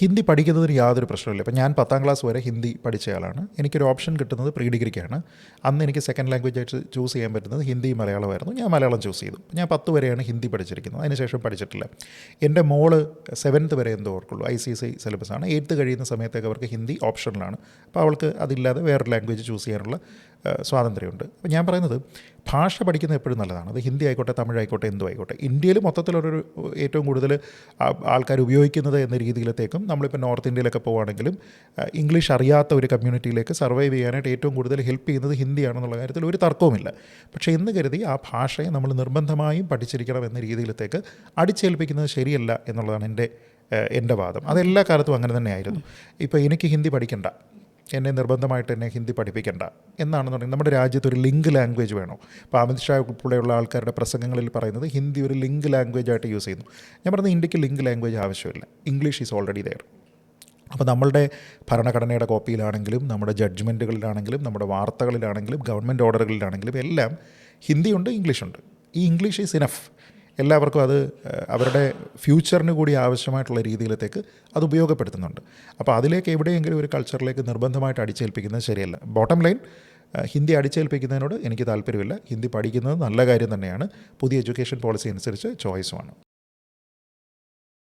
ഹിന്ദി പഠിക്കുന്നതിന് യാതൊരു പ്രശ്നമില്ല. ഇപ്പം ഞാൻ 10ാം ക്ലാസ് വരെ ഹിന്ദി പഠിച്ചയാളാണ്. എനിക്കൊരു ഓപ്ഷൻ കിട്ടുന്നത് പ്രീ ഡിഗ്രിക്കാണ്. അന്ന് എനിക്ക് സെക്കൻഡ് ലാംഗ്വേജ് ആയിട്ട് ചൂസ് ചെയ്യാൻ പറ്റുന്നത് ഹിന്ദി മലയാളമായിരുന്നു. ഞാൻ മലയാളം ചൂസ് ചെയ്തു. ഞാൻ 10 വരെയാണ് ഹിന്ദി പഠിച്ചിരിക്കുന്നത്. അതിനുശേഷം പഠിച്ചിട്ടില്ല. എൻ്റെ മോള് 7th വരെ എന്തോ ഓർക്കുള്ളൂ. ICSI സിലബസാണ്. 8th കഴിയുന്ന സമയത്തേക്ക് അവർക്ക് ഹിന്ദി ഓപ്ഷണലാണ്. അപ്പോൾ അവൾക്ക് അതില്ലാതെ വേറൊരു ലാംഗ്വേജ് ചൂസ് ചെയ്യാനുള്ള സ്വാതന്ത്ര്യമുണ്ട്. അപ്പോൾ ഞാൻ പറയുന്നത് ഭാഷ പഠിക്കുന്നത് എപ്പോഴും നല്ലതാണ്. അത് ഹിന്ദി ആയിക്കോട്ടെ, തമിഴായിക്കോട്ടെ, എന്തും ആയിക്കോട്ടെ. ഇന്ത്യയിൽ മൊത്തത്തിലൊരു ഏറ്റവും കൂടുതൽ ആൾക്കാർ ഉപയോഗിക്കുന്നത് എന്ന രീതിയിലത്തേക്കും നമ്മളിപ്പോൾ നോർത്ത് ഇന്ത്യയിലൊക്കെ പോവുകയാണെങ്കിലും ഇംഗ്ലീഷ് അറിയാത്ത ഒരു കമ്മ്യൂണിറ്റിയിലേക്ക് സർവൈവ് ചെയ്യാനായിട്ട് ഏറ്റവും കൂടുതൽ ഹെൽപ്പ് ചെയ്യുന്നത് ഹിന്ദിയാണെന്നുള്ള കാര്യത്തിൽ ഒരു തർക്കവുമില്ല. പക്ഷേ എന്ന് കരുതി ആ ഭാഷയെ നമ്മൾ നിർബന്ധമായും പഠിച്ചിരിക്കണം എന്ന രീതിയിലത്തേക്ക് അടിച്ചേൽപ്പിക്കുന്നത് ശരിയല്ല എന്നുള്ളതാണ് എൻ്റെ വാദം. അതെല്ലാ കാലത്തും അങ്ങനെ തന്നെയായിരുന്നു. ഇപ്പോൾ എനിക്ക് ഹിന്ദി പഠിക്കണ്ട, എന്നെ നിർബന്ധമായിട്ട് എന്നെ ഹിന്ദി പഠിപ്പിക്കേണ്ട എന്നാണെന്നുണ്ടെങ്കിൽ നമ്മുടെ രാജ്യത്ത് ഒരു ലിങ്ക് ലാംഗ്വേജ് വേണോ? ഇപ്പോൾ അമിത് ഷാ ഉൾപ്പെടെയുള്ള ആൾക്കാരുടെ പ്രസംഗങ്ങളിൽ പറയുന്നത് ഹിന്ദി ഒരു ലിങ്ക് ലാംഗ്വേജ് ആയിട്ട് യൂസ് ചെയ്യുന്നു. ഞാൻ പറയുന്നത് ഇന്ത്യക്ക് ലിങ്ക് ലാംഗ്വേജ് ആവശ്യമില്ല. English is already there. അപ്പോൾ നമ്മളുടെ ഭരണഘടനയുടെ കോപ്പിയിലാണെങ്കിലും നമ്മുടെ ജഡ്ജ്മെൻറ്റുകളിലാണെങ്കിലും നമ്മുടെ വാർത്തകളിലാണെങ്കിലും ഗവൺമെൻറ് ഓർഡറുകളിലാണെങ്കിലും എല്ലാം ഹിന്ദിയുണ്ട്, ഇംഗ്ലീഷുണ്ട്. ഈ ഇംഗ്ലീഷ് ഈസ് ഇനഫ്. എല്ലാവർക്കും അത് അവരുടെ ഫ്യൂച്ചറിന് കൂടി ആവശ്യമായിട്ടുള്ള രീതിയിലത്തേക്ക് അത് ഉപയോഗപ്പെടുത്തുന്നുണ്ട്. അപ്പോൾ അതിലേക്ക് എവിടെയെങ്കിലും ഒരു കൾച്ചറിലേക്ക് നിർബന്ധമായിട്ട് അടിച്ചേൽപ്പിക്കുന്നത് ശരിയല്ല. ബോട്ടം ലൈൻ, ഹിന്ദി അടിച്ചേൽപ്പിക്കുന്നതിനോട് എനിക്ക് താല്പര്യമില്ല. ഹിന്ദി പഠിക്കുന്നത് നല്ല കാര്യം തന്നെയാണ്. പുതിയ എഡ്യൂക്കേഷൻ പോളിസി അനുസരിച്ച് ചോയ്സുമാണ്.